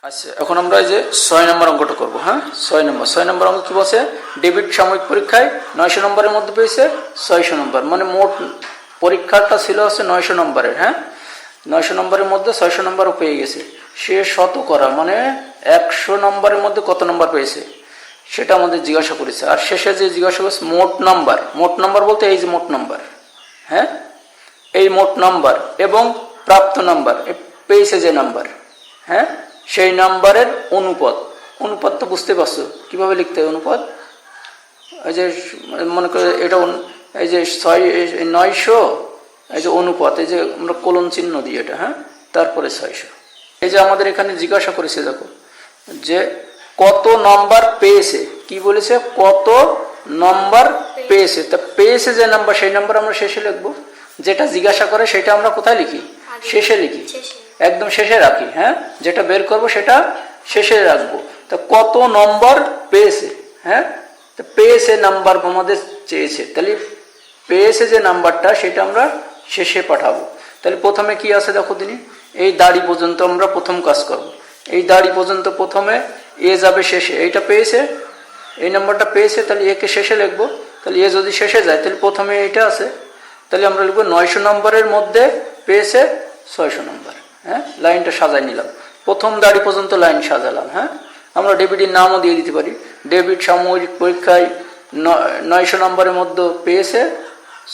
আচ্ছা, এখন আমরা এই যে 6 নম্বর অঙ্কটা করবো। হ্যাঁ, 6 নম্বর অঙ্ক কি বলছে? ডেবিট সাময়িক পরীক্ষায় 900 নম্বরের মধ্যে পেয়েছে 600 নম্বর, মানে মোট পরীক্ষাটা ছিল হচ্ছে 900 নম্বরের। হ্যাঁ, 900 নম্বরের মধ্যে 600 নম্বরও পেয়ে গেছে। সে শতকরা মানে 100 নম্বরের মধ্যে কত নম্বর পেয়েছে সেটা আমাদের জিজ্ঞাসা করেছে। আর শেষে যে জিজ্ঞাসা করেছে মোট নাম্বার বলতে এই যে মোট নাম্বার, হ্যাঁ, এই মোট নাম্বার এবং প্রাপ্ত নাম্বার, পেয়েছে যে নাম্বার, হ্যাঁ, সেই নাম্বারের অনুপাত তো বুঝতে পারছো কিভাবে লিখতে হয় অনুপাত। এই যে মনে করে এটা এই যে 900, এই যে অনুপাত, এই যে আমরা কোলন চিহ্ন দিই এটা, হ্যাঁ, তারপরে 600। এই যে আমাদের এখানে জিজ্ঞাসা করেছে, দেখো যে কত নম্বর পেয়েছে, কি বলেছে, কত নম্বর পেয়েছে। তা পেয়েছে যে নাম্বার সেই নাম্বার আমরা শেষে লিখবো। যেটা জিজ্ঞাসা করে সেটা আমরা কোথায় লিখি? শেষে লিখি, একদম শেষে রাখি। হ্যাঁ, যেটা বের করব সেটা শেষে রাখবো। তা কত নম্বর পেয়েছে, হ্যাঁ, তো পেয়েছে নাম্বার আমাদের চেয়েছে, তাহলে পেয়েছে যে নাম্বারটা সেটা আমরা শেষে পাঠাবো। তাহলে প্রথমে কি আছে দেখো দিনই, এই দাড়ি পর্যন্ত আমরা প্রথম কাজ করব। এই দাড়ি পর্যন্ত প্রথমে এ যাবে শেষে, এইটা পেয়েছে, এই নাম্বারটা পেয়েছে, তাহলে একে শেষে লিখবো। তাহলে এ যদি শেষে যায় তাহলে প্রথমে এইটা আছে, তাহলে আমরা লিখবো 900 নম্বরের মধ্যে পেয়েছে 600 নম্বর। হ্যাঁ, লাইনটা সাজাই নিলাম, প্রথম দাড়ি পর্যন্ত লাইন সাজালাম। হ্যাঁ, আমরা ডেবিটের নামও দিয়ে দিতে পারি, ডেবিট সাময়িক পরীক্ষায় 900 নম্বরের মধ্যে পেয়েছে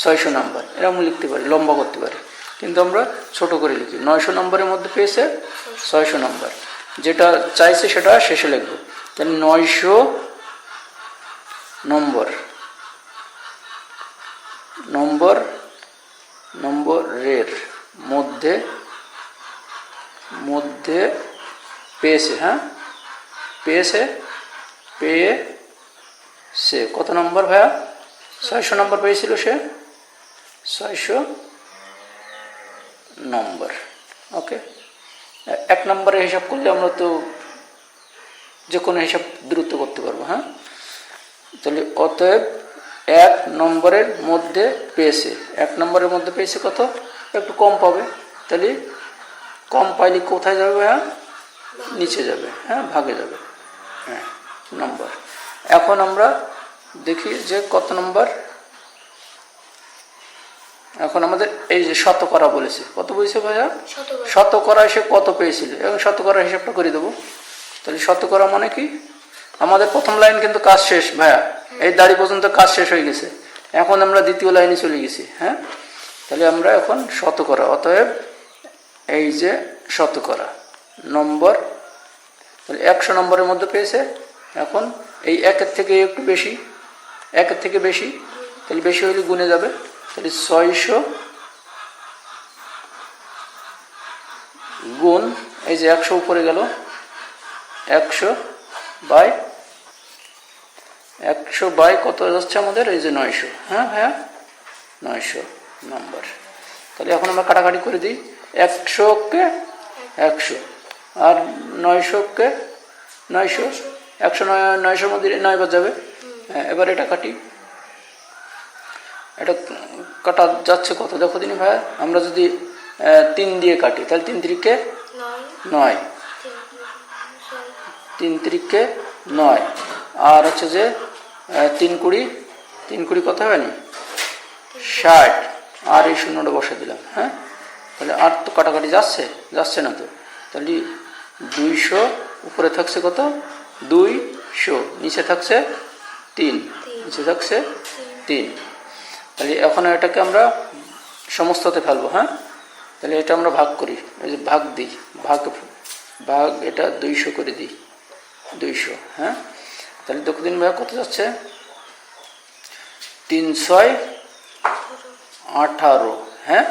600 নম্বর, এরকম লিখতে পারি, লম্বা করতে পারি, কিন্তু আমরা ছোট করে লিখি। 900 নম্বরের মধ্যে পেয়েছে 600 নম্বর, যেটা চাইছে সেটা শেষে লিখবো। তাহলে 900 নম্বরের মধ্যে পেয়েছে, হ্যাঁ, পেয়েছে কত নম্বর ভাইয়া? 600 নম্বর পেয়েছিল সে, 600 নম্বর। ওকে, 1 নম্বরে হিসাব করলে আমরা তো যে কোনো হিসাব দ্রুত করতে পারবো। হ্যাঁ, তাহলে অতএব 1 নম্বরের মধ্যে পেয়েছে, 1 নম্বরের মধ্যে পেয়েছে কত? একটু কম পাবে, তাহলে কম পাইলে কোথায় যাবে ভাইয়া? নিচে যাবে, হ্যাঁ, ভাগে যাবে। হ্যাঁ, নম্বর। এখন আমরা দেখি যে কত নম্বর। এখন আমাদের এই যে শতকরা বলেছে, কত বলেছে ভাইয়া? শতকরা এসে কত পেয়েছিল, এবং শতকরা হিসাবটা করে দেবো। তাহলে শতকরা মানে কি? আমাদের প্রথম লাইন কিন্তু কাজ শেষ ভাইয়া, এই দাড়ি পর্যন্ত কাজ শেষ হয়ে গেছে, এখন আমরা দ্বিতীয় লাইনে চলে গেছি। হ্যাঁ, তাহলে আমরা এখন শতকরা, অতএব এই যে শতকরা নম্বর, তাহলে 100 নম্বরের মধ্যে পেয়েছে। এখন এই 1-এর থেকে একটু বেশি, 1-এর থেকে বেশি, তাহলে বেশি হলে গুণে যাবে। তাহলে 600 গুণ এই যে 100 উপরে গেল, 100 বাই কত যাচ্ছে আমাদের? এই যে 900। হ্যাঁ ভাইয়া, 900 নম্বর। তাহলে এখন আমরা কাটাকাটি করে দিই, 100-কে 100 আর 900-কে 900, 900 মধ্যে 9 বার যাবে। হ্যাঁ, এবার এটা কাটি, এটা কাটা যাচ্ছে কত দেখো দিনই ভাইয়া। আমরা যদি 3 দিয়ে কাটি তাহলে 3 3-কে 9, 3 3-কে 9, আর হচ্ছে যে 3 20 কত হবে না? 60, আর এই শূন্যটা বসে দিলাম। হ্যাঁ, তাহলে আর তো কাটাকাটি যাচ্ছে না তো, তাহলে 200 উপরে থাকছে কত? 200, নিচে থাকছে 3, তাহলে এখন এটাকে আমরা সমস্ততে ফেলবো। হ্যাঁ, তাহলে এটা আমরা ভাগ করি, এই যে ভাগ দিই, ভাগ এটা 200 করে দিই, 200। হ্যাঁ, তাহলে দক্ষিণ ভাগ কত যাচ্ছে? 318। হ্যাঁ,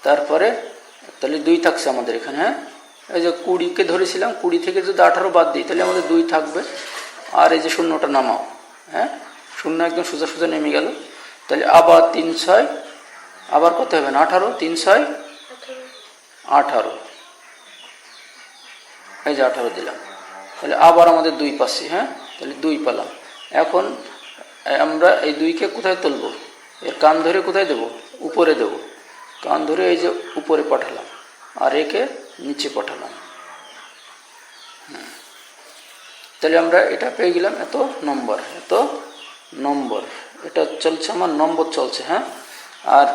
তারপরে তাহলে 2 থাকছে আমাদের এখানে। হ্যাঁ, এই যে 20-কে ধরেছিলাম, 20 থেকে যদি 18 বাদ দিই তাহলে আমাদের 2 থাকবে, আর এই যে শূন্যটা নামাও। হ্যাঁ, শূন্য একদম সোজা সোজা নেমে গেল। তাহলে আবার 3 আবার কত হবে না? 18, 3 6 18, এই যে 18 দিলাম, তাহলে আবার আমাদের 2 পাচ্ছি। হ্যাঁ, তাহলে 2 পেলাম। এখন আমরা এই 2-কে কোথায় তুলবো? এর কান ধরে কোথায় দেবো? উপরে দেবো, কান ধরে এই যে উপরে পাঠালাম, আর একে নিচে পাঠালাম। তাহলে আমরা এটা পেয়ে গেলাম এত নম্বর, এটা চলছে আমার নম্বর চলছে, হ্যাঁ। আর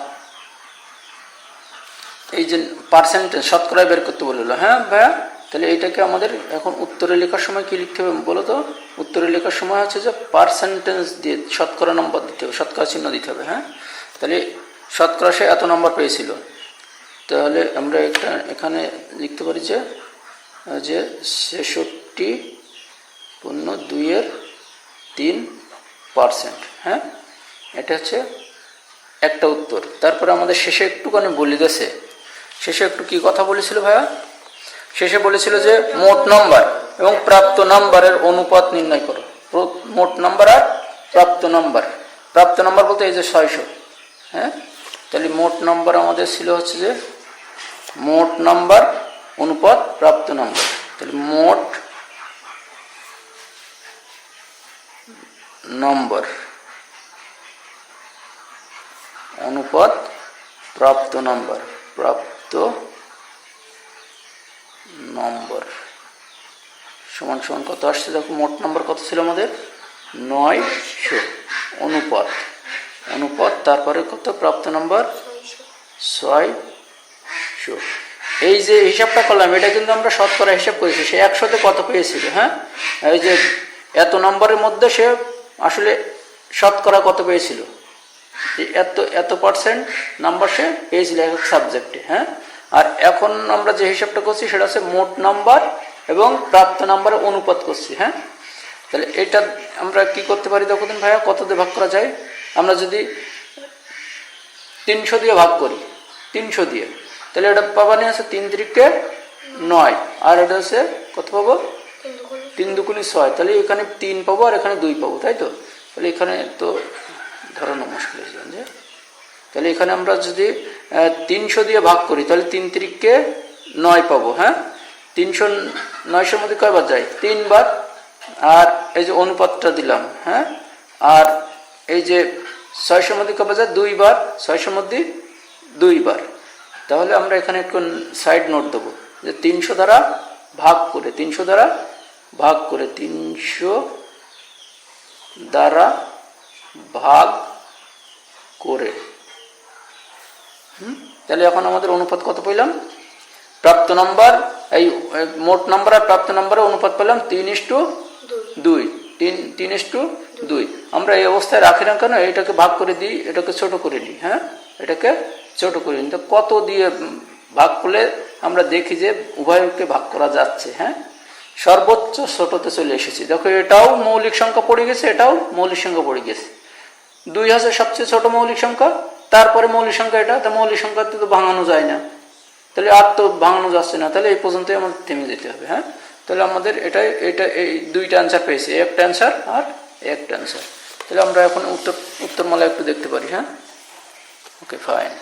এই যে পার্সেন্টেজ শতকরা বের করতে বললো, হ্যাঁ ভাইয়া, তাহলে এইটাকে আমাদের এখন উত্তরে লেখার সময় কি লিখতে হবে বলো তো? উত্তরে লেখার সময় হচ্ছে যে পার্সেন্টেজ দিয়ে শতকরা নম্বর দিতে হবে, শতকরা চিহ্ন দিতে হবে, হ্যাঁ। তাহলে শতকরা সে এত নম্বর পেয়েছিল, তাহলে আমরা এখানে লিখতে পারি যে 66.2%, হ্যাঁ। এটা হচ্ছে একটা উত্তর। তারপরে আমাদের শেষে একটুখানি বলে দিয়েছে, শেষে একটু কি কথা বলেছিল ভাইয়া? শেষে বলেছিল যে মোট নাম্বার এবং প্রাপ্ত নাম্বারের অনুপাত নির্ণয় করো। মোট নাম্বার আর প্রাপ্ত নাম্বার বলতে এই যে 600, হ্যাঁ। তাহলে মোট নাম্বার আমাদের ছিল হচ্ছে যে মোট নাম্বার অনুপাত প্রাপ্ত নাম্বার, তাহলে মোট নম্বর অনুপাত প্রাপ্ত নম্বর সমান সমান কত আসছে দেখো? মোট নম্বর কত ছিল আমাদের? 900 অনুপাত তারপরে কত? প্রাপ্ত নম্বর 600। এই যে হিসাবটা করলাম এটা কিন্তু আমরা শতকরা হিসাব করেছি, সে 100-তে কত পেয়েছিল, হ্যাঁ। এই যে এত নম্বরের মধ্যে সে আসলে শতকরা কত পেয়েছিল, এত পার্সেন্ট নাম্বার সে পেয়েছিল এক সাবজেক্টে, হ্যাঁ। আর এখন আমরা যে হিসাবটা করছি সেটা হচ্ছে মোট নাম্বার এবং প্রাপ্ত নাম্বারের অনুপাত করছি, হ্যাঁ। তাহলে এটা আমরা কি করতে পারি দেখো দিন ভাইয়া, কত দিয়ে ভাগ করা যায়? আমরা যদি 300 দিয়ে ভাগ করি, 300 দিয়ে, তাহলে এটা পাবানি আছে 3 3 9, আর এটা হচ্ছে কত পাবো? 3 2 6, তাহলে এখানে 3 পাবো আর এখানে 2 পাবো, তাই তো? তাহলে এখানে তো ধরানো মুশকিল হয়ে যাবে, তাহলে এখানে আমরা যদি 300 দিয়ে ভাগ করি তাহলে 3 3 9 পাবো, হ্যাঁ। 300 900 মধ্যে কয়বার যায়? 3 বার। আর এই যে অনুপাতটা দিলাম, হ্যাঁ। আর এই যে 600 মধ্যে কয়বার যায়? 2 বার। 600 মধ্যে 2 বার। তাহলে আমরা এখানে একটু সাইড নোট দেবো যে 300 দ্বারা ভাগ করে 300 দ্বারা ভাগ করে, তাহলে এখন আমাদের অনুপাত কত পেলাম? প্রাপ্ত নাম্বার, এই মোট নাম্বার আর প্রাপ্ত নাম্বারের অনুপাত পেলাম 3:2, 3:2। আমরা এই অবস্থায় রাখি না কেন, এটাকে ভাগ করে দিই, এটাকে ছোট করে নিই, হ্যাঁ। এটাকে ছোট করে নিই, তো কত দিয়ে ভাগ করলে আমরা দেখি যে উভয়কে ভাগ করা যাচ্ছে, হ্যাঁ। সর্বোচ্চ ছোটতে চলে এসেছি, দেখো এটাও মৌলিক সংখ্যা পড়ে গেছে, এটাও মৌলিক সংখ্যা পড়ে গেছে। 2000 সবচেয়ে ছোট মৌলিক সংখ্যা, তারপরে মৌলিক সংখ্যা এটা, তা মৌলিক সংখ্যাতে তো ভাঙানো যায় না, তাহলে আর তো ভাঙানো যাচ্ছে না, তাহলে এই পর্যন্তই আমাদের থেমে যেতে হবে, হ্যাঁ। তাহলে আমাদের এটা এই দুইটা অ্যান্সার পেয়েছি, একটা অ্যান্সার আর একটা অ্যান্সার। তাহলে আমরা এখন উত্তরমালা একটু দেখতে পারি, হ্যাঁ। ওকে, ফাইন।